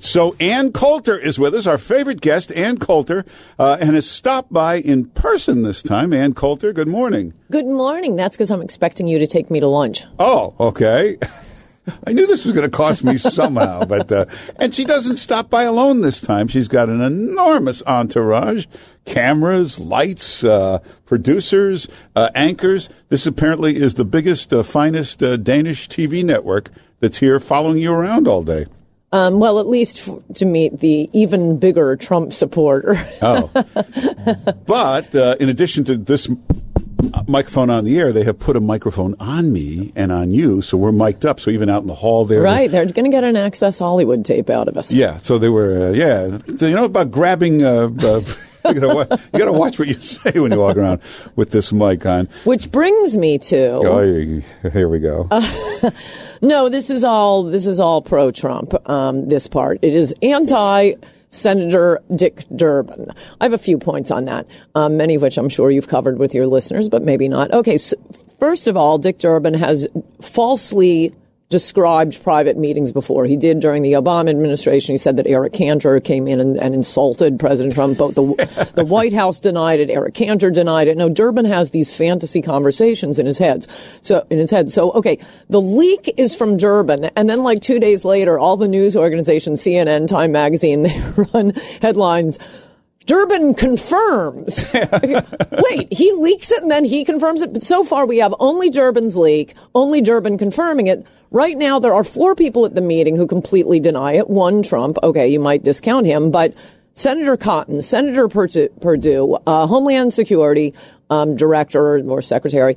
So Ann Coulter is with us, our favorite guest, Ann Coulter, and has stopped by in person this time. Ann Coulter, good morning. Good morning. That's because I'm expecting you to take me to lunch. Oh, okay. I knew this was going to cost me somehow, but and she doesn't stop by alone this time. She's got an enormous entourage, cameras, lights, producers, anchors. This apparently is the biggest, finest Danish TV network that's here following you around all day. Well, at least to meet the even bigger Trump supporter. Oh. But in addition to this microphone on the air, they have put a microphone on me and on you, so we're mic'd up. So even out in the hall there. Right, they're going to get an Access Hollywood tape out of us. Yeah, so they were, So you know about grabbing... you got to watch what you say when you walk around with this mic on. Which brings me to... Oh, here we go. No, this is all pro-Trump, this part. It is anti-Senator Dick Durbin. I have a few points on that, many of which I'm sure you've covered with your listeners, but maybe not. Okay, so first of all, Dick Durbin has falsely described private meetings before. He did during the Obama administration. He said that Eric Cantor came in and insulted President Trump. Both the White House denied it. Eric Cantor denied it. No, Durbin has these fantasy conversations in his head. So, okay, the leak is from Durbin. And then like 2 days later, all the news organizations, CNN, Time Magazine, they run headlines. Durbin confirms. Wait, he leaks it and then he confirms it? But so far we have only Durbin's leak, only Durbin confirming it. Right now there are 4 people at the meeting who completely deny it. One, Trump. Okay, you might discount him, but Senator Cotton, Senator Perdue, Homeland Security Director or Secretary,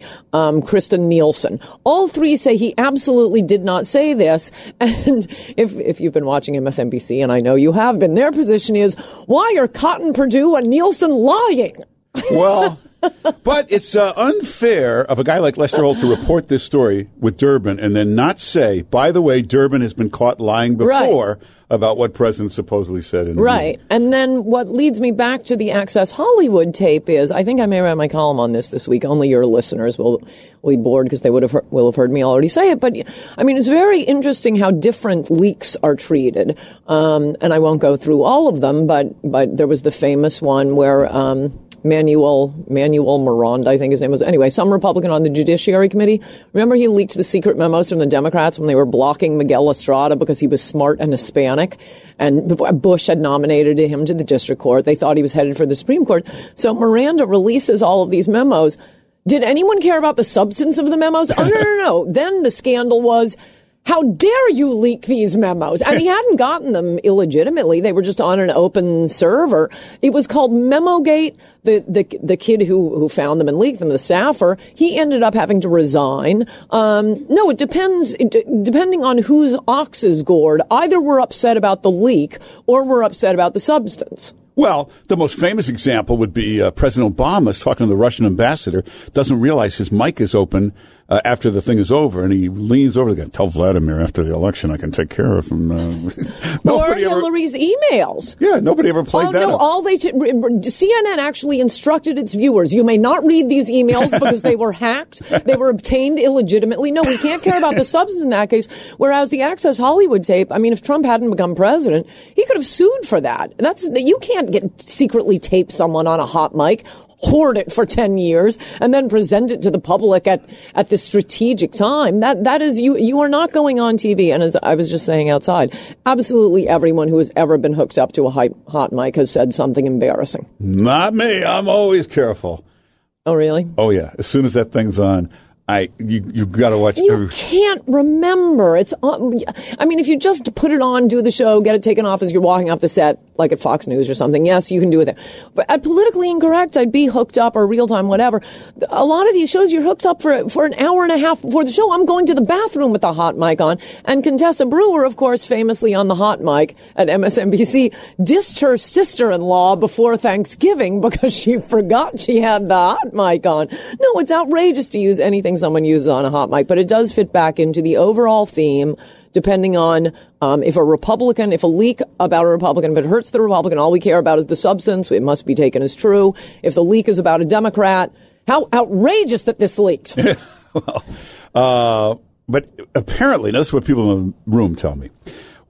Kristen Nielsen. All 3 say he absolutely did not say this. And if you've been watching MSNBC, and I know you have been, their position is, why are Cotton, Perdue, and Nielsen lying? Well, but it's unfair of a guy like Lester Holt to report this story with Durbin and then not say, by the way, Durbin has been caught lying before about what President supposedly said in the meeting. And then what leads me back to the Access Hollywood tape is, I think I may write my column on this week. Only your listeners will be bored because they will have heard me already say it. But I mean, it's very interesting how different leaks are treated. And I won't go through all of them, but there was the famous one where Manuel Miranda, I think his name was. Anyway, some Republican on the Judiciary Committee. Remember he leaked the secret memos from the Democrats when they were blocking Miguel Estrada because he was smart and Hispanic. And Bush had nominated him to the district court. They thought he was headed for the Supreme Court. So Miranda releases all of these memos. Did anyone care about the substance of the memos? Oh, no. Then the scandal was, how dare you leak these memos? And he hadn't gotten them illegitimately. They were just on an open server. It was called Memogate. The kid who found them and leaked them, the staffer, he ended up having to resign. No, it depends. Depending on whose ox is gored, either we're upset about the leak or we're upset about the substance. Well, the most famous example would be President Obama is talking to the Russian ambassador, doesn't realize his mic is open after the thing is over, and he leans over to tell Vladimir after the election I can take care of him. Or Hillary's emails. Yeah, nobody ever played that. No, CNN actually instructed its viewers, you may not read these emails because they were hacked, they were obtained illegitimately. No, we can't care about the substance in that case. Whereas the Access Hollywood tape, I mean, if Trump hadn't become president, he could have sued for that. You can't secretly tape someone on a hot mic, hoard it for 10 years, and then present it to the public at the strategic time. That is, you are not going on TV. And as I was just saying outside, absolutely everyone who has ever been hooked up to a hot mic has said something embarrassing. Not me. I'm always careful. Oh, really? Oh, yeah. As soon as that thing's on, you got to watch. You can't remember. It's on. I mean, if you just put it on, do the show, get it taken off as you're walking off the set, like at Fox News or something, yes, you can do it there. But at Politically Incorrect, I'd be hooked up or Real Time, whatever. A lot of these shows, you're hooked up for an hour and a half before the show. I'm going to the bathroom with the hot mic on. And Contessa Brewer, of course, famously on the hot mic at MSNBC, dissed her sister-in-law before Thanksgiving because she forgot she had the hot mic on. No, it's outrageous to use anything someone uses on a hot mic, but it does fit back into the overall theme, depending on if a leak about a Republican, if it hurts the Republican, all we care about is the substance, it must be taken as true. If the leak is about a Democrat, how outrageous that this leaked. But apparently, that's what people in the room tell me.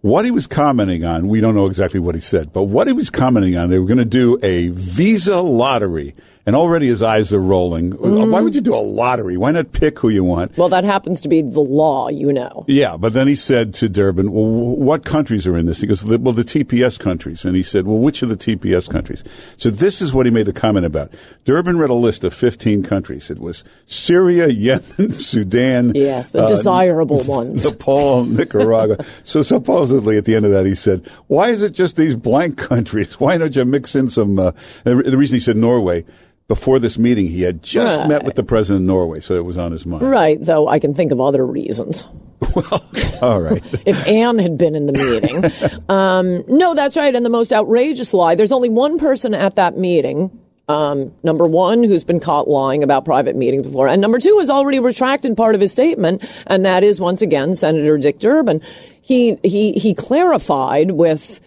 What he was commenting on, we don't know exactly what he said, but what he was commenting on, they were going to do a visa lottery. And already his eyes are rolling. Mm-hmm. Why would you do a lottery? Why not pick who you want? Well, that happens to be the law, you know. Yeah, but then he said to Durbin, well, what countries are in this? He goes, well, the TPS countries. And he said, well, which are the TPS countries? So this is what he made the comment about. Durbin read a list of 15 countries. It was Syria, Yemen, Sudan. Yes, the desirable ones. Nepal, Nicaragua. So supposedly at the end of that, he said, why is it just these blank countries? Why don't you mix in some, the reason he said Norway, before this meeting, he had just met with the president of Norway, so it was on his mind. Right, though I can think of other reasons. Well, all right. If Anne had been in the meeting. No, that's right. And the most outrageous lie, there's only one person at that meeting, number one, who's been caught lying about private meetings before, and number two has already retracted part of his statement, and that is, once again, Senator Dick Durbin. He clarified with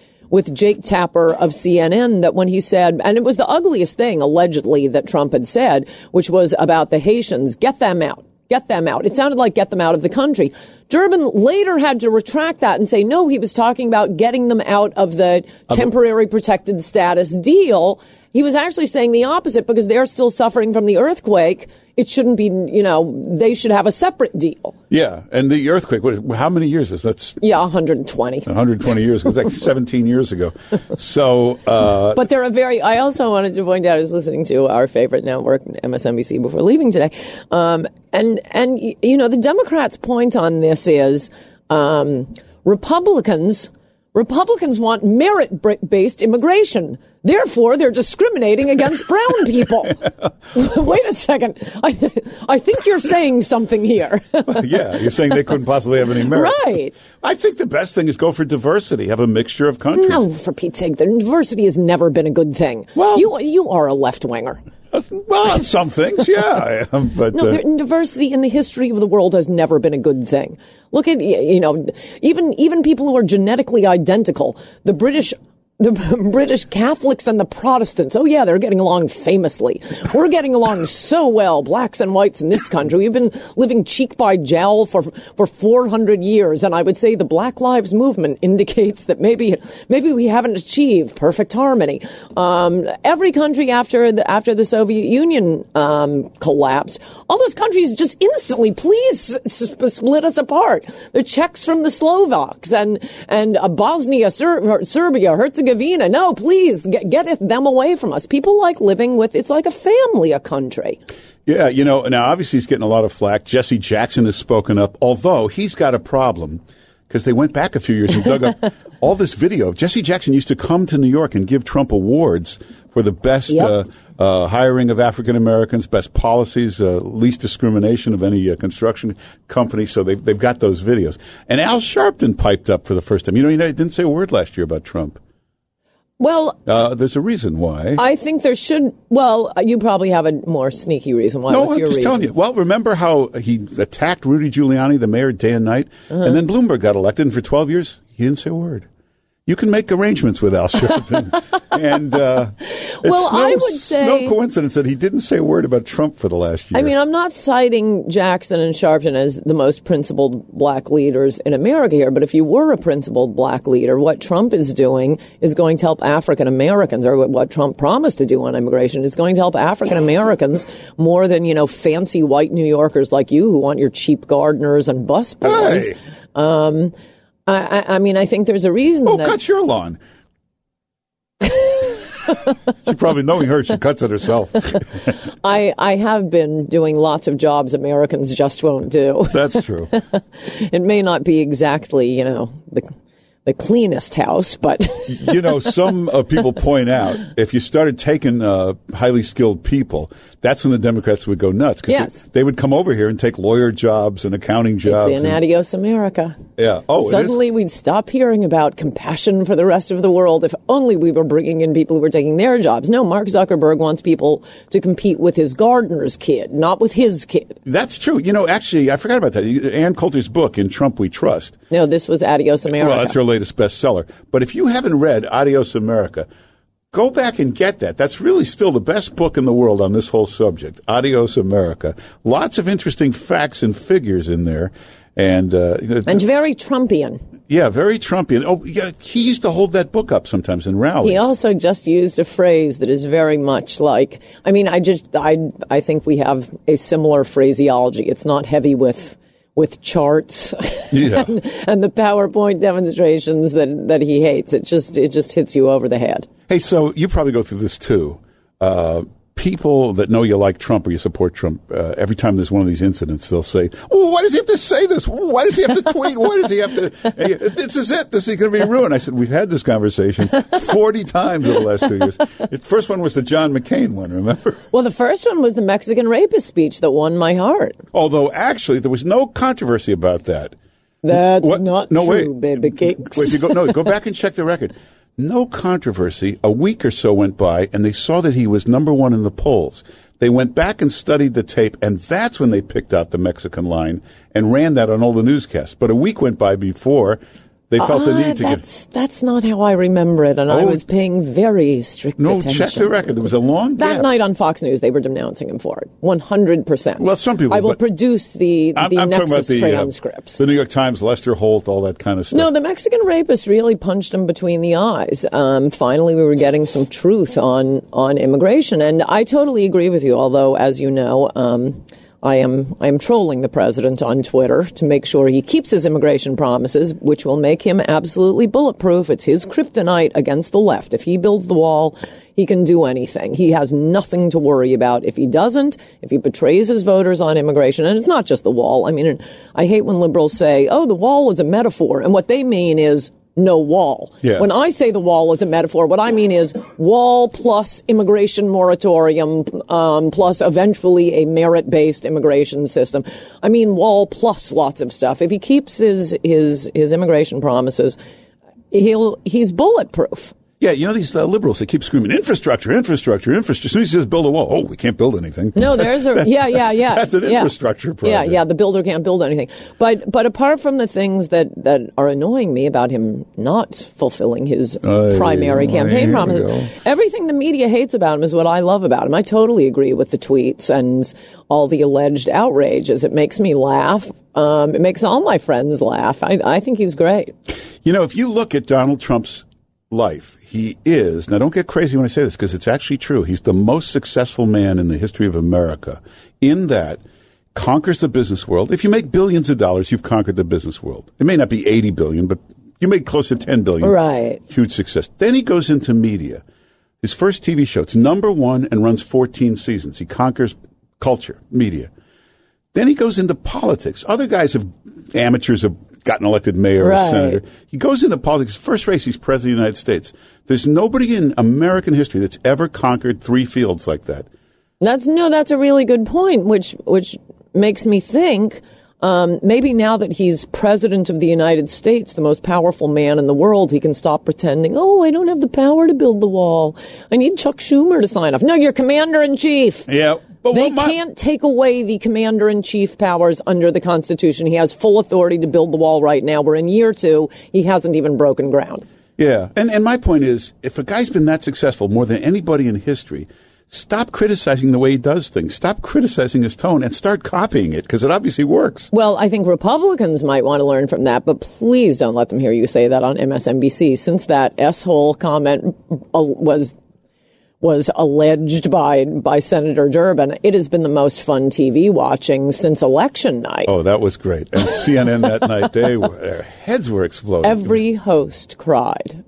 Jake Tapper of CNN that when he said, and it was the ugliest thing, allegedly, that Trump had said, which was about the Haitians, get them out. Get them out. It sounded like get them out of the country. Durbin later had to retract that and say, no, he was talking about getting them out of the temporary protected status deal. He was actually saying the opposite because they're still suffering from the earthquake. It shouldn't be, they should have a separate deal. Yeah. And the earthquake, how many years is that? Yeah, 120. 120 years ago. It was like 17 years ago. So, but they're I also wanted to point out, I was listening to our favorite network, MSNBC, before leaving today. And the Democrats' point on this is, Republicans want merit-based immigration. Therefore, they're discriminating against brown people. Wait a second. I think you're saying something here. Yeah, you're saying they couldn't possibly have any merit. Right. I think the best thing is go for diversity. Have a mixture of countries. No, for Pete's sake, the diversity has never been a good thing. Well, you are a left-winger. Well, on some things, yeah. But diversity in the history of the world has never been a good thing. Look at, even people who are genetically identical, the British Catholics and the Protestants. Oh, yeah, they're getting along famously. We're getting along so well, blacks and whites in this country. We've been living cheek by jowl for 400 years. And I would say the Black Lives Movement indicates that maybe we haven't achieved perfect harmony. Every country after the Soviet Union collapsed, all those countries just instantly, please split us apart. The Czechs from the Slovaks and Bosnia, Serbia, Herzegovina. No, please get them away from us. People like living with, it's like a family, a country. Yeah, now obviously he's getting a lot of flack. Jesse Jackson has spoken up, although he's got a problem because they went back a few years and dug up all this video. Jesse Jackson used to come to New York and give Trump awards for the best hiring of African Americans, best policies, least discrimination of any construction company. So they've got those videos. And Al Sharpton piped up for the first time. He didn't say a word last year about Trump. Well, there's a reason why. I think there should. Well, you probably have a more sneaky reason why. No, What's I'm your just reason? telling you. Well, remember how he attacked Rudy Giuliani, the mayor, day and night? Uh-huh. And then Bloomberg got elected, and for 12 years, he didn't say a word. You can make arrangements with Al Sharpton. And I would say no coincidence that he didn't say a word about Trump for the last year. I mean, I'm not citing Jackson and Sharpton as the most principled black leaders in America here, but if you were a principled black leader, what Trump is doing is going to help African Americans, or what Trump promised to do on immigration is going to help African Americans more than, fancy white New Yorkers like you who want your cheap gardeners and busboys. Hey. I mean, I think there's a reason that... cuts your lawn? She probably, knowing her, she cuts it herself. I have been doing lots of jobs Americans just won't do. That's true. It may not be exactly, the cleanest house, but... some people point out, if you started taking highly skilled people, that's when the Democrats would go nuts. Yes. They would come over here and take lawyer jobs and accounting jobs. It's in Adios America. Yeah. Oh, suddenly we'd stop hearing about compassion for the rest of the world if only we were bringing in people who were taking their jobs. No, Mark Zuckerberg wants people to compete with his gardener's kid, not with his kid. That's true. Actually, I forgot about that. Ann Coulter's book, In Trump We Trust. No, this was Adios America. Well, that's her latest bestseller. But if you haven't read Adios America, go back and get that. That's really still the best book in the world on this whole subject. Adios America. Lots of interesting facts and figures in there. And very Trumpian. Yeah, very Trumpian. Oh, yeah, he used to hold that book up sometimes in rallies. He also just used a phrase that is very much like, I mean, I think we have a similar phraseology. It's not heavy with charts Yeah. and the PowerPoint demonstrations that he hates. It just hits you over the head. Hey, so you probably go through this too. People that know you like Trump or you support Trump, every time there's one of these incidents, they'll say, "Oh, why does he have to say this? Why does he have to tweet? Why does he have to? This is it. This is going to be ruined." I said, "We've had this conversation 40 times over the last 2 years." The first one was the John McCain one, remember? Well, the first one was the Mexican rapist speech that won my heart. Although, actually, there was no controversy about that. That's not true, wait. baby cakes. Wait, go back and check the record. No controversy. A week or so went by, and they saw that he was number one in the polls. They went back and studied the tape, and that's when they picked out the Mexican line and ran that on all the newscasts. But a week went by before they felt the need to That's not how I remember it, and I was paying very strict attention. No, check the record. There was a long gap. That night on Fox News, they were denouncing him for it, 100%. Well, some people. I will produce the I'm talking about the transcripts. The New York Times, Lester Holt, all that kind of stuff. No, the Mexican rapist really punched him between the eyes. Finally, we were getting some truth on immigration, and I totally agree with you. Although, as you know, I am trolling the president on Twitter to make sure he keeps his immigration promises, which will make him absolutely bulletproof. It's his kryptonite against the left. If he builds the wall, he can do anything. He has nothing to worry about. If he doesn't, if he betrays his voters on immigration, and it's not just the wall. I mean, I hate when liberals say, "Oh, the wall is a metaphor," and what they mean is no wall. Yeah. When I say the wall is a metaphor, what I mean is wall plus immigration moratorium, plus eventually a merit-based immigration system. I mean wall plus lots of stuff. If he keeps his immigration promises, he's bulletproof. Yeah, you know, these liberals, they keep screaming, infrastructure. As soon as he says build a wall, oh, we can't build anything. No, there's a, yeah. That's an infrastructure project. Yeah, the builder can't build anything. But apart from the things that are annoying me about him not fulfilling his primary campaign promises, everything the media hates about him is what I love about him. I totally agree with the tweets and all the alleged outrages. It makes me laugh. It makes all my friends laugh. I think he's great. You know, if you look at Donald Trump's life, he is, now don't get crazy when I say this because it's actually true, he's the most successful man in the history of America in that conquers the business world. If you make billions of dollars, you've conquered the business world. It may not be 80 billion, but you made close to 10 billion. Right. Huge success. Then he goes into media. His first TV show, it's number one and runs 14 seasons. He conquers culture, media. Then he goes into politics. Other guys amateurs have gotten elected mayor or senator. He goes into politics. First race, he's president of the United States. There's nobody in American history that's ever conquered three fields like that. That's a really good point, which makes me think maybe now that he's president of the United States, the most powerful man in the world, he can stop pretending, oh, I don't have the power to build the wall. I need Chuck Schumer to sign off. No, you're commander-in-chief. Yeah. But they can't take away the commander-in-chief powers under the Constitution. He has full authority to build the wall right now. We're in year 2. He hasn't even broken ground. Yeah. And my point is, if a guy's been that successful more than anybody in history, stop criticizing the way he does things. Stop criticizing his tone and start copying it because it obviously works. Well, I think Republicans might want to learn from that, but please don't let them hear you say that on MSNBC. Since that S-hole comment was alleged by Senator Durbin, it has been the most fun TV watching since election night. Oh, that was great. And CNN that night, their heads were exploding. Every host cried.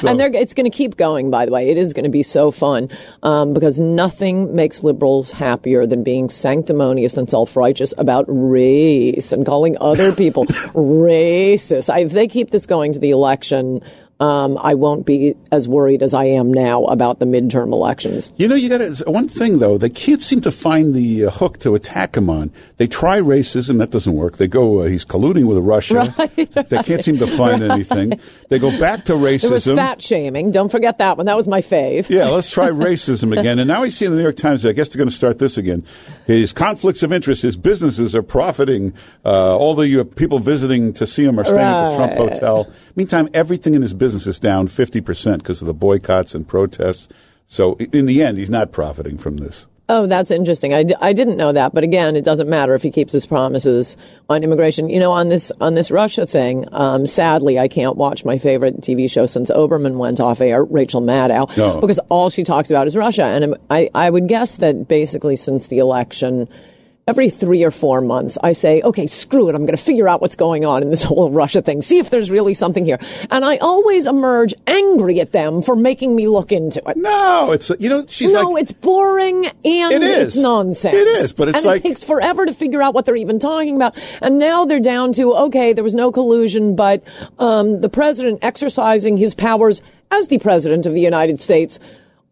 And it's going to keep going, by the way. It is going to be so fun because nothing makes liberals happier than being sanctimonious and self-righteous about race and calling other people racist. If they keep this going to the election, I won't be as worried as I am now about the midterm elections. You know, you got one thing though. They can't seem to find the hook to attack him on. They try racism, that doesn't work. They go, he's colluding with Russia. Right. They can't seem to find anything. They go back to racism. It was fat shaming. Don't forget that one. That was my fave. Yeah, let's try racism again. And now we see in the New York Times, I guess they're going to start this again. His conflicts of interest, his businesses are profiting. All the people visiting to see him are staying at the Trump Hotel. Meantime, everything in his business is down 50% because of the boycotts and protests. So in the end, he's not profiting from this. Oh, that's interesting. I didn't know that. But again, it doesn't matter if he keeps his promises on immigration. You know, on this Russia thing, sadly, I can't watch my favorite TV show since Oberman went off air, Rachel Maddow, because all she talks about is Russia. And I would guess that basically since the election, every 3 or 4 months, I say, okay, screw it. I'm going to figure out what's going on in this whole Russia thing. See if there's really something here. And I always emerge angry at them for making me look into it. No, it's, she's like... No, it's boring and it's nonsense. It is, but it's and it takes forever to figure out what they're even talking about. And now they're down to, okay, there was no collusion, but the president exercising his powers as the president of the United States,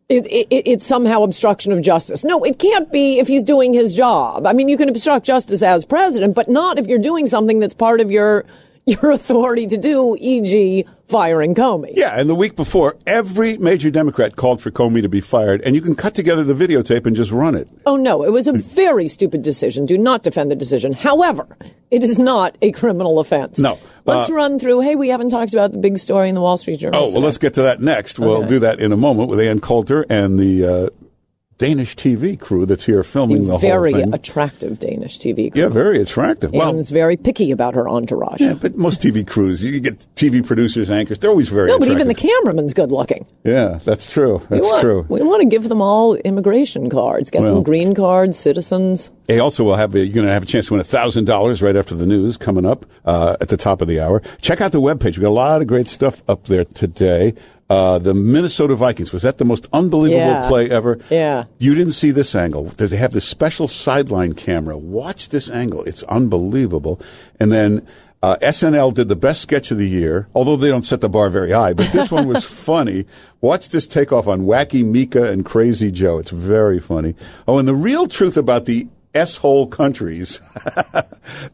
it's somehow obstruction of justice. No, it can't be if he's doing his job. I mean, you can obstruct justice as president, but not if you're doing something that's part of your authority to do, e.g., firing Comey. Yeah, and the week before, every major Democrat called for Comey to be fired, and you can cut together the videotape and just run it. Oh, no, it was a very stupid decision. Do not defend the decision. However, it is not a criminal offense. No. Let's run through, hey, we haven't talked about the big story in the Wall Street Journal today. Let's get to that next. Okay. We'll do that in a moment with Ann Coulter and the Danish TV crew that's here filming the whole thing. Very attractive Danish TV crew. Yeah, very attractive. Ann's very picky about her entourage. Yeah, but most TV crews, you get TV producers, anchors, they're always very attractive. No, but even the cameraman's good looking. Yeah, that's true. True. We want to give them all immigration cards, get them green cards, citizens. Hey, also, you're going to have a chance to win $1,000 right after the news coming up at the top of the hour. Check out the webpage. We've got a lot of great stuff up there today. The Minnesota Vikings, was that the most unbelievable play ever? Yeah. You didn't see this angle. They have this special sideline camera. Watch this angle. It's unbelievable. And then SNL did the best sketch of the year, although they don't set the bar very high, but this one was funny. Watch this takeoff on Wacky Mika and Crazy Joe. It's very funny. Oh, and the real truth about the S-hole countries.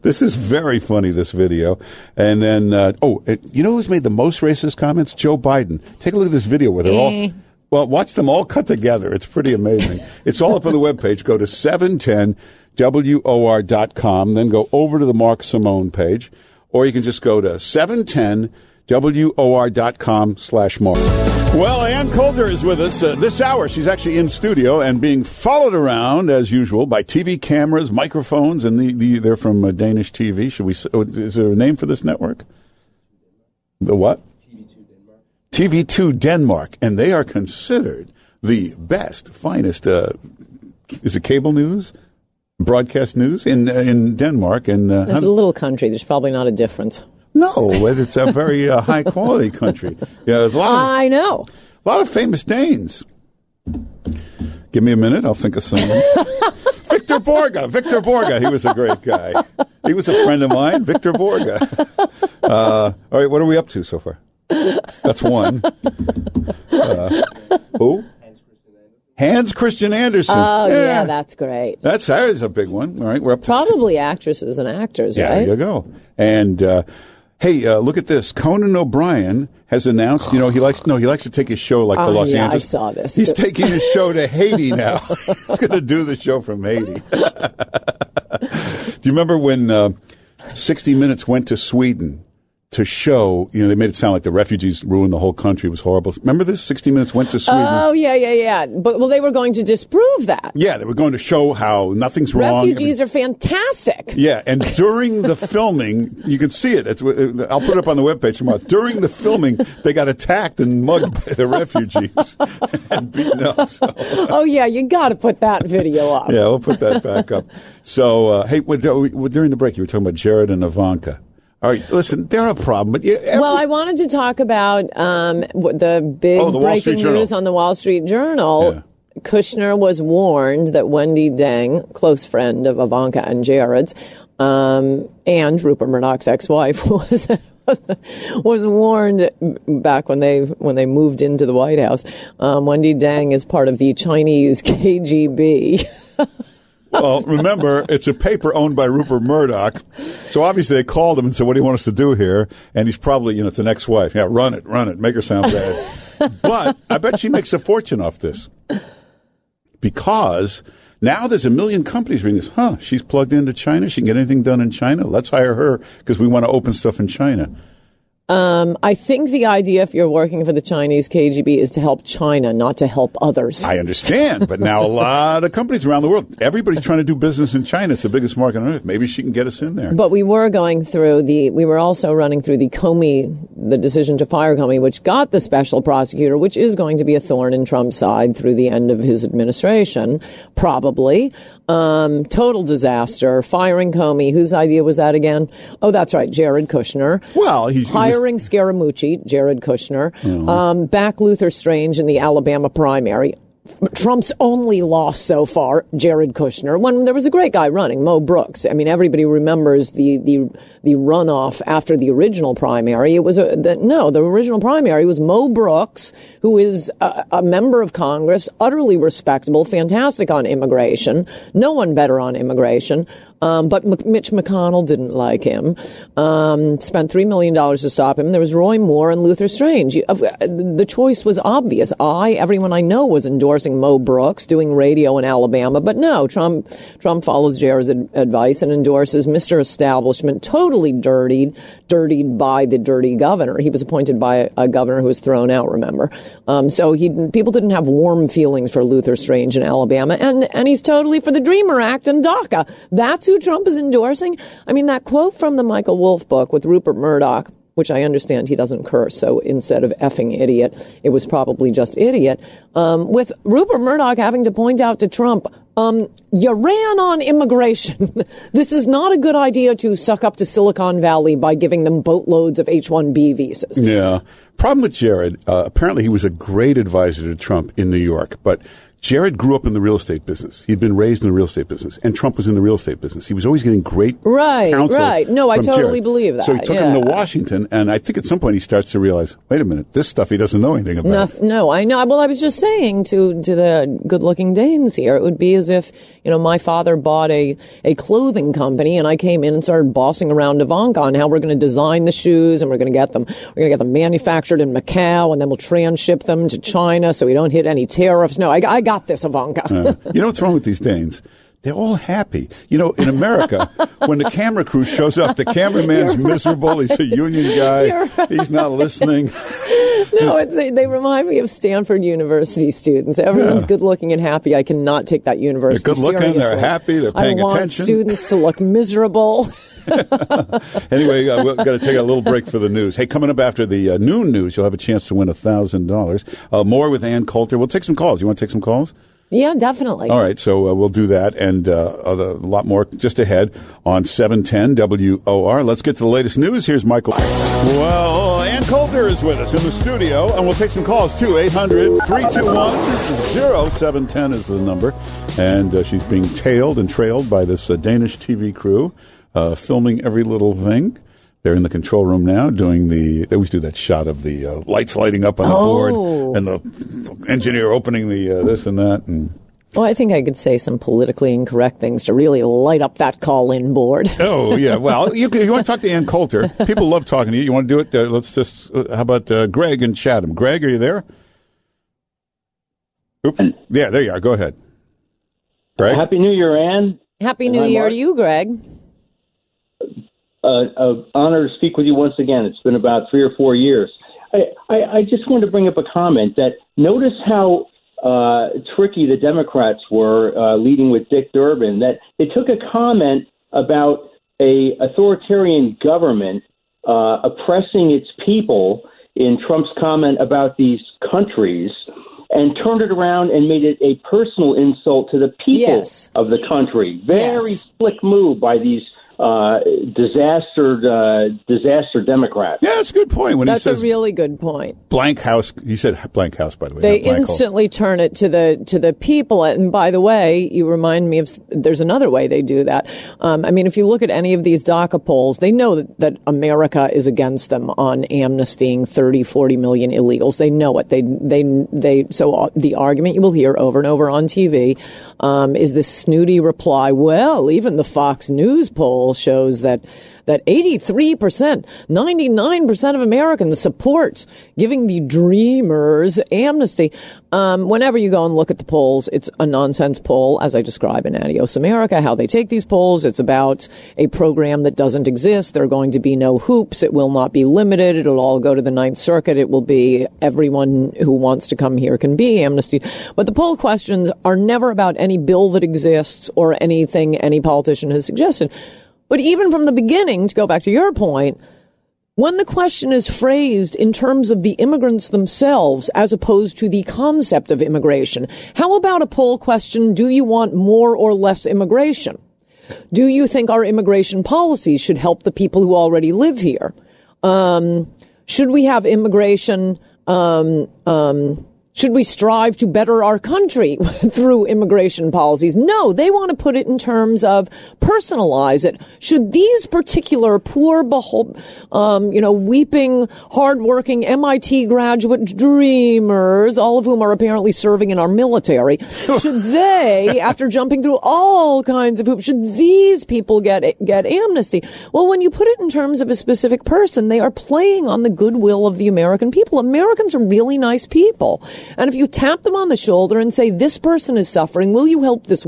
This is very funny, this video. And then, you know who's made the most racist comments? Joe Biden. Take a look at this video where they're all, well, watch them all cut together. It's pretty amazing. It's all up on the webpage. Go to 710WOR.com, then go over to the Mark Simone page, or you can just go to 710WOR.com/Mark. Well, Ann Coulter is with us this hour. She's actually in studio and being followed around, as usual, by TV cameras, microphones, and they're from Danish TV. Is there a name for this network? The what? TV2 Denmark. TV2 Denmark. And they are considered the best, finest, is it cable news? Broadcast news in Denmark. And it's a little country. There's probably not a difference. No, it's a very high-quality country. Yeah, there's I know. A lot of famous Danes. Give me a minute. I'll think of someone. Victor Borga. He was a great guy. He was a friend of mine, Victor Borga. All right, what are we up to so far? That's one. Who? Hans Christian Andersen. Oh, yeah, that's great. That is a big one. All right, we're up to probably actresses and actors, right? There you go. And hey, look at this. Conan O'Brien has announced. He likes to take his show like the Los Angeles. I saw this. He's taking his show to Haiti now. He's going to do the show from Haiti. Do you remember when 60 Minutes went to Sweden to show, they made it sound like the refugees ruined the whole country. It was horrible. Remember this? 60 Minutes went to Sweden. Oh, yeah. But, they were going to disprove that. Yeah, they were going to show how nothing's wrong. Refugees are fantastic. Yeah, and during the filming, you can see it. I'll put it up on the webpage tomorrow. During the filming, they got attacked and mugged by the refugees and beaten up. So. Oh, yeah, you got to put that video up. Yeah, we'll put that back up. So, hey, during the break, you were talking about Jared and Ivanka. All right, listen, they're a problem. But well, I wanted to talk about the big breaking news on the Wall Street Journal. Yeah. Kushner was warned that Wendy Deng, close friend of Ivanka and Jared's, and Rupert Murdoch's ex-wife, was warned back when they moved into the White House. Wendy Deng is part of the Chinese KGB. Well, remember, it's a paper owned by Rupert Murdoch. So obviously they called him and said, what do you want us to do here? And he's probably, it's an ex-wife. Yeah, run it, make her sound bad. But I bet she makes a fortune off this. Because now there's 1 million companies reading this. She's plugged into China. She can get anything done in China. Let's hire her because we want to open stuff in China. I think the idea, if you're working for the Chinese KGB, is to help China, not to help others. I understand, but now a lot of companies around the world, everybody's trying to do business in China. It's the biggest market on earth. Maybe she can get us in there. But we were also running through the decision to fire Comey, which got the special prosecutor, which is going to be a thorn in Trump's side through the end of his administration, probably. Total disaster. Firing Comey. Whose idea was that again? Oh, that's right, Jared Kushner. Well, hiring Scaramucci, Jared Kushner. Back Luther Strange in the Alabama primary. Trump's only loss so far, Jared Kushner, when there was a great guy running, Mo Brooks. I mean, everybody remembers the runoff after the original primary. It was the original primary was Mo Brooks, who is a member of Congress, utterly respectable, fantastic on immigration, no one better on immigration. But Mitch McConnell didn't like him, spent $3 million to stop him. There was Roy Moore and Luther Strange. The choice was obvious. Everyone I know was endorsing Mo Brooks, doing radio in Alabama. But no, Trump follows Jared's advice and endorses Mr. Establishment, totally dirtied by the dirty governor. He was appointed by a governor who was thrown out, remember? So people didn't have warm feelings for Luther Strange in Alabama. And he's totally for the Dreamer Act and DACA. That's who Trump is endorsing. I mean, that quote from the Michael Wolff book with Rupert Murdoch, which I understand he doesn't curse, so instead of effing idiot, it was probably just idiot, with Rupert Murdoch having to point out to Trump, you ran on immigration. This is not a good idea to suck up to Silicon Valley by giving them boatloads of H-1B visas. Yeah. Problem with Jared, apparently he was a great advisor to Trump in New York, but Jared grew up in the real estate business. He'd been raised in the real estate business, and Trump was in the real estate business. He was always getting great counsel. Right. No, I totally Jared. believe that. So he took him to Washington, and I think at some point he starts to realize, wait a minute, this stuff he doesn't know anything about. No, I know. Well, I was just saying to the good-looking Danes here, it would be as if, my father bought a clothing company, and I came in and started bossing around Ivanka on how we're going to design the shoes, and we're going to get them manufactured in Macau, and then we'll transship them to China so we don't hit any tariffs. No, I got this, Ivanka. You know what's wrong with these Danes? They're all happy. In America, when the camera crew shows up, the cameraman's miserable. He's a union guy. Right. He's not listening. No, they remind me of Stanford University students. Everyone's good looking and happy. I cannot take that university They're good looking. seriously. They're happy. They're paying attention. I want students to look miserable. Anyway, we've got to take a little break for the news. Hey, coming up after the noon news, you'll have a chance to win $1,000. More with Ann Coulter. We'll take some calls. You want to take some calls? Yeah, definitely. All right, so we'll do that and a lot more just ahead on 710 WOR. Let's get to the latest news. Here's Michael. Well, Ann Coulter is with us in the studio, and we'll take some calls, too. 800-321-0710 is the number. And she's being tailed and trailed by this Danish TV crew, filming every little thing. They're in the control room now doing they always do that shot of the lights lighting up on the board and the engineer opening the this and that. Well, I think I could say some politically incorrect things to really light up that call-in board. Oh, yeah. Well, you want to talk to Ann Coulter. People love talking to you. You want to do it? Let's just, how about Greg in Chatham? Greg, are you there? Oops. Yeah, there you are. Go ahead. Greg? Happy New Year, Ann. Happy New Year to you, Greg. Honor to speak with you once again. It's been about 3 or 4 years. I just wanted to bring up a comment that notice how tricky the Democrats were leading with Dick Durbin, that they took a comment about a authoritarian government oppressing its people in Trump's comment about these countries and turned it around and made it a personal insult to the people of the country. Very slick move by these disaster Democrats. Yeah, that's a good point. When that's he says a really good point. Blank house, he said blank house, by the way. They instantly turn it to the people. And by the way, you remind me of, there's another way they do that. I mean, if you look at any of these DACA polls, they know that America is against them on amnestying 30, 40 million illegals. They know it. So the argument you will hear over and over on TV, is this snooty reply, well, even the Fox News poll shows that that 83%, 99% of Americans support giving the Dreamers amnesty. Whenever you go and look at the polls, it's a nonsense poll, as I describe in Adios America, how they take these polls. It's about a program that doesn't exist. There are going to be no hoops. It will not be limited. It'll all go to the Ninth Circuit. It will be everyone who wants to come here can be amnesty. But the poll questions are never about any bill that exists or anything any politician has suggested. But even from the beginning, to go back to your point, when the question is phrased in terms of the immigrants themselves as opposed to the concept of immigration, how about a poll question, do you want more or less immigration? Do you think our immigration policies should help the people who already live here? Should we have immigration, should we strive to better our country through immigration policies? No, they want to put it in terms of personalize it. Should these particular poor, weeping, hardworking MIT graduate dreamers, all of whom are apparently serving in our military, should they, after jumping through all kinds of hoops, should these people get amnesty? Well, when you put it in terms of a specific person, they are playing on the goodwill of the American people. Americans are really nice people. And if you tap them on the shoulder and say, this person is suffering, will you help this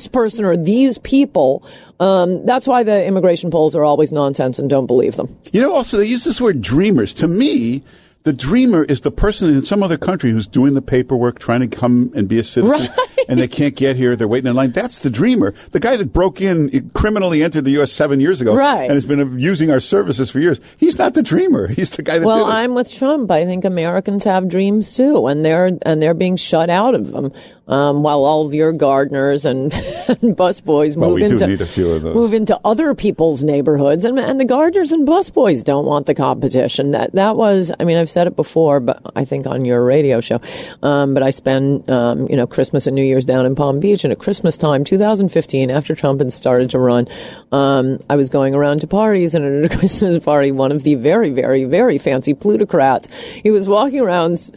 person or these people? That's why the immigration polls are always nonsense and don't believe them. Also, they use this word dreamers. To me, the dreamer is the person in some other country who's doing the paperwork, trying to come and be a citizen, right, and they can't get here. They're waiting in line. That's the dreamer. The guy that broke in, criminally entered the U.S. 7 years ago, right, and has been using our services for years. He's not the dreamer. He's the guy that did it. Well, I'm with Trump. I think Americans have dreams too, and they're being shut out of them. While all of your gardeners and busboys move into other people's neighborhoods, and the gardeners and busboys don't want the competition. That was, I mean, I've said it before, but I think on your radio show. But I spend, Christmas and New Year's down in Palm Beach, and at Christmas time, 2015, after Trump had started to run, I was going around to parties, and at a Christmas party, one of the very, very, very fancy plutocrats, he was walking around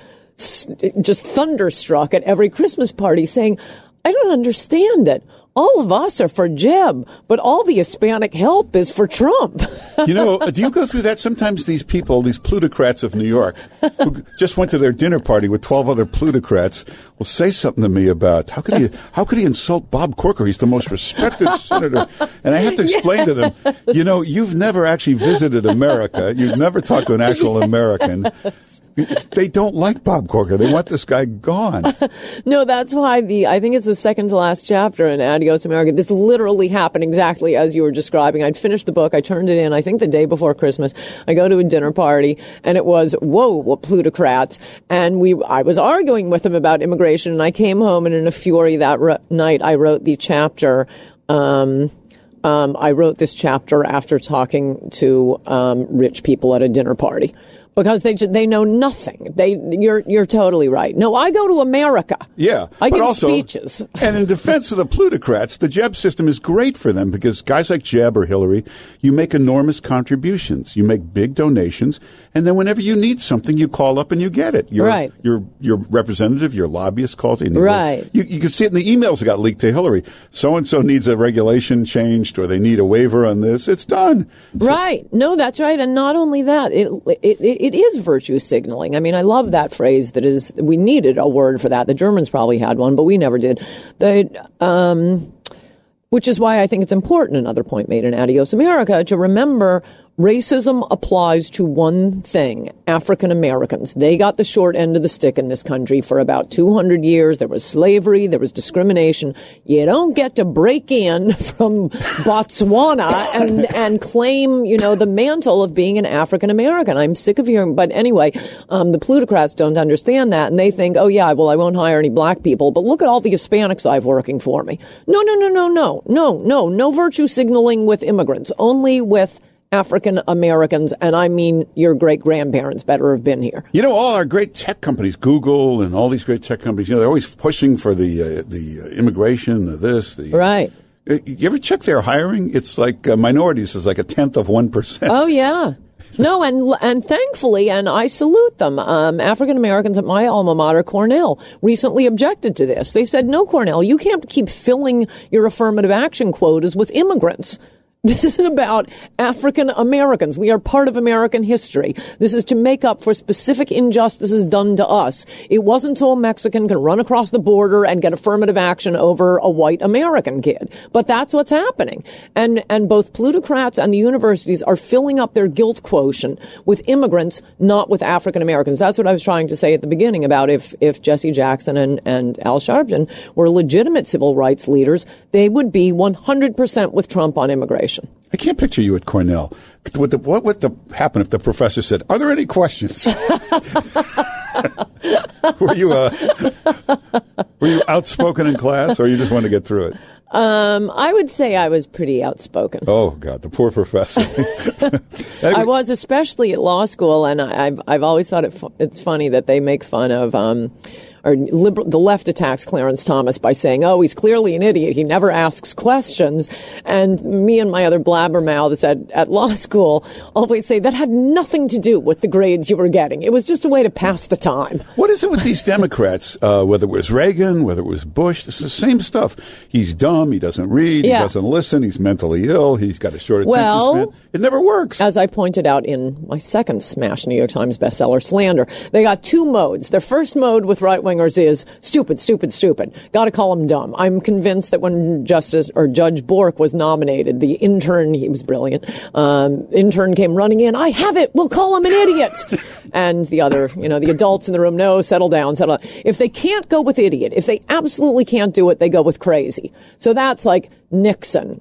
just thunderstruck at every Christmas party saying, I don't understand it. All of us are for Jeb, but all the Hispanic help is for Trump. Do you go through that? Sometimes these people, these plutocrats of New York, who just went to their dinner party with 12 other plutocrats, will say something to me about, how could he insult Bob Corker? He's the most respected senator. And I have to explain to them, you've never actually visited America. You've never talked to an actual American. They don't like Bob Corker. They want this guy gone. No, that's why I think it's the second to last chapter in Adios America. This literally happened exactly as you were describing. I'd finished the book. I turned it in, I think the day before Christmas. I go to a dinner party, and it was, what plutocrats. And I was arguing with them about immigration, and I came home, and in a fury that night, I wrote the chapter. I wrote this chapter after talking to rich people at a dinner party. Because they know nothing. You're totally right. No, I go to America. Yeah. I give speeches. And in defense of the plutocrats, the Jeb system is great for them because guys like Jeb or Hillary, you make enormous contributions. You make big donations. And then whenever you need something, you call up and you get it. Right. Your representative, your lobbyist calls in. Right. You can see it in the emails that got leaked to Hillary. So-and-so needs a regulation changed or they need a waiver on this. It's done. Right. No, that's right. And not only that, it is virtue signaling. I mean, I love that phrase. We needed a word for that. The Germans probably had one, but we never did. Which is why I think it's important, another point made in Adios America, to remember racism applies to one thing, African Americans. They got the short end of the stick in this country for about 200 years. There was slavery. There was discrimination. You don't get to break in from Botswana and claim, the mantle of being an African American. I'm sick of hearing, but anyway, the plutocrats don't understand that, and they think, oh yeah, well, I won't hire any black people, but look at all the Hispanics I have working for me. No virtue signaling with immigrants, only with African Americans, and I mean your great-grandparents better have been here. All our great tech companies, Google and all these great tech companies, they're always pushing for the immigration, right. You ever check their hiring? It's like minorities is like 1/10 of 1%. Oh, yeah. No, and thankfully, and I salute them, African Americans at my alma mater, Cornell, recently objected to this. They said, no, Cornell, you can't keep filling your affirmative action quotas with immigrants. This isn't about African Americans. We are part of American history. This is to make up for specific injustices done to us. It wasn't so a Mexican can run across the border and get affirmative action over a white American kid. But that's what's happening. And both plutocrats and the universities are filling up their guilt quotient with immigrants, not with African Americans. That's what I was trying to say at the beginning about if Jesse Jackson and Al Sharpton were legitimate civil rights leaders, they would be 100% with Trump on immigration. I can't picture you at Cornell. What would happen if the professor said, "Are there any questions?" Were you outspoken in class, or you just wanted to get through it? I would say I was pretty outspoken. Oh God, the poor professor. I was, especially at law school, and I've always thought it's funny that they make fun of the left attacks Clarence Thomas by saying, "Oh, he's clearly an idiot. He never asks questions." And me and my other blabbermouths at law school always say that had nothing to do with the grades you were getting. It was just a way to pass the time. What is it with these Democrats? Whether it was Reagan, whether it was Bush, it's the same stuff. He's dumb. He doesn't read. Yeah. He doesn't listen. He's mentally ill. He's got a short attention span. It never works. As I pointed out in my second smash New York Times bestseller, Slander, they got two modes. Their first mode with right-wingers is stupid, stupid, stupid. Got to call him dumb. I'm convinced that when Judge Bork was nominated, the intern, he was brilliant, intern came running in. "I have it. We'll call him an idiot." And the other, the adults in the room, "No, settle down, settle down." If they can't go with idiot, if they absolutely can't do it, they go with crazy. So that's like Nixon,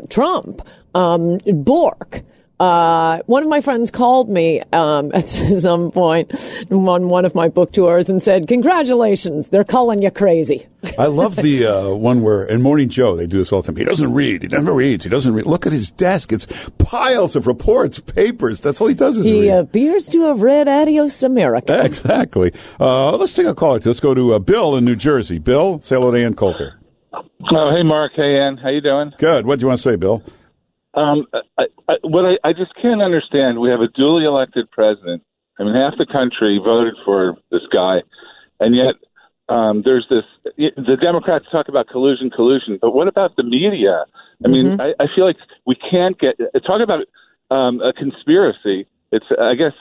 Trump, Bork. One of my friends called me at some point on one of my book tours and said, "Congratulations, they're calling you crazy." I love the one where in Morning Joe they do this all the time. He doesn't read. He never reads. He doesn't read. Look at his desk. It's piles of reports, papers. That's all he does is read. He appears to have read Adios America. Exactly. Let's take a call. Let's go to Bill in New Jersey. Bill, say hello to Ann Coulter. Oh, hey, Mark. Hey, Ann. How you doing? Good. What do you want to say, Bill? I just can't understand. We have a duly elected president. I mean, half the country voted for this guy, and yet there's this. The Democrats talk about collusion, but what about the media? I mean, I feel like we can't talk about a conspiracy. It's, I guess.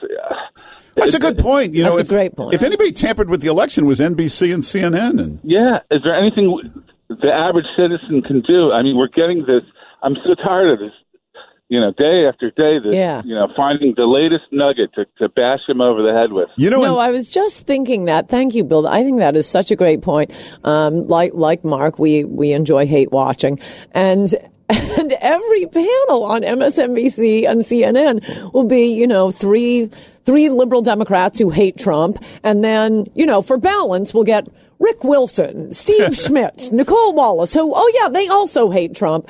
That's a good point. That's a great point. If anybody tampered with the election, it was NBC and CNN. And yeah, is there anything the average citizen can do? I mean, we're getting this. I'm so tired of this. Day after day, finding the latest nugget to bash him over the head with. I was just thinking that. Thank you, Bill. I think that is such a great point. Like Mark, we enjoy hate watching, and every panel on MSNBC and CNN will be, three liberal Democrats who hate Trump, and then, for balance, we'll get Rick Wilson, Steve Schmidt, Nicole Wallace, who, they also hate Trump.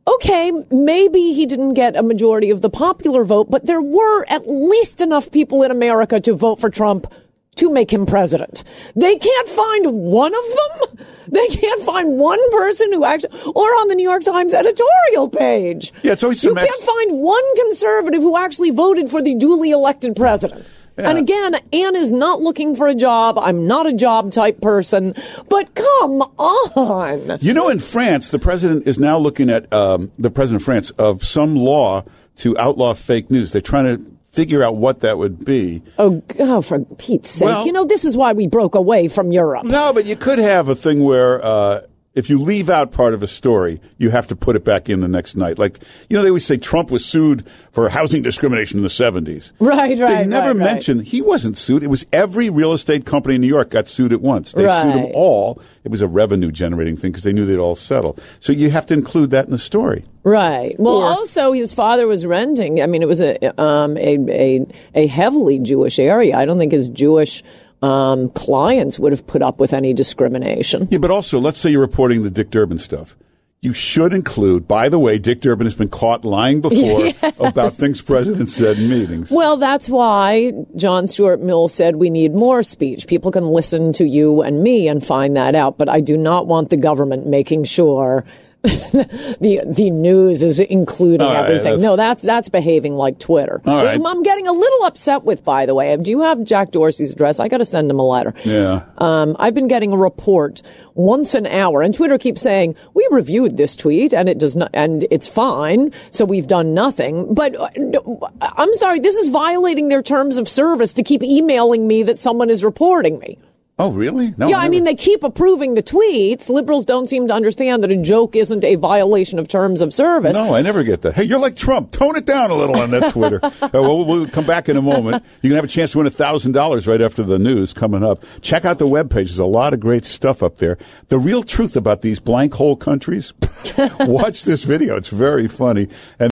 Okay, maybe he didn't get a majority of the popular vote, but there were at least enough people in America to vote for Trump to make him president. They can't find one of them. They can't find one person who actually, or on the New York Times editorial page. Yeah, it's always you can't find one conservative who actually voted for the duly elected president. Yeah. And again, Ann is not looking for a job. I'm not a job type person. But come on. In France, the president is now looking at the president of France of some law to outlaw fake news. They're trying to figure out what that would be. Oh, for Pete's sake. Well, this is why we broke away from Europe. No, but you could have a thing where if you leave out part of a story, you have to put it back in the next night. Like, they always say Trump was sued for housing discrimination in the 70s. Right. They never mentioned he wasn't sued. It was every real estate company in New York got sued at once. They sued them all. It was a revenue generating thing because they knew they'd all settle. So you have to include that in the story. Right. Well, also his father was renting. I mean, it was a heavily Jewish area. I don't think his Jewish clients would have put up with any discrimination. Yeah, but also, let's say you're reporting the Dick Durbin stuff. You should include, by the way, Dick Durbin has been caught lying before about things presidents said in meetings. Well, that's why John Stuart Mill said we need more speech. People can listen to you and me and find that out, but I do not want the government making sure The news is including everything. No, that's behaving like Twitter. Right. I'm getting a little upset with, by the way. Do you have Jack Dorsey's address? I got to send him a letter. Yeah. I've been getting a report once an hour, and Twitter keeps saying, we reviewed this tweet and it does not, and it's fine. So we've done nothing. But I'm sorry, this is violating their terms of service to keep emailing me that someone is reporting me. Oh, really? No, yeah, I mean, they keep approving the tweets. Liberals don't seem to understand that a joke isn't a violation of terms of service. No, I never get that. Hey, you're like Trump. Tone it down a little on that Twitter. We'll come back in a moment. You can have a chance to win $1,000 right after the news coming up. Check out the webpage. There's a lot of great stuff up there. The real truth about these blank hole countries. Watch this video. It's very funny. And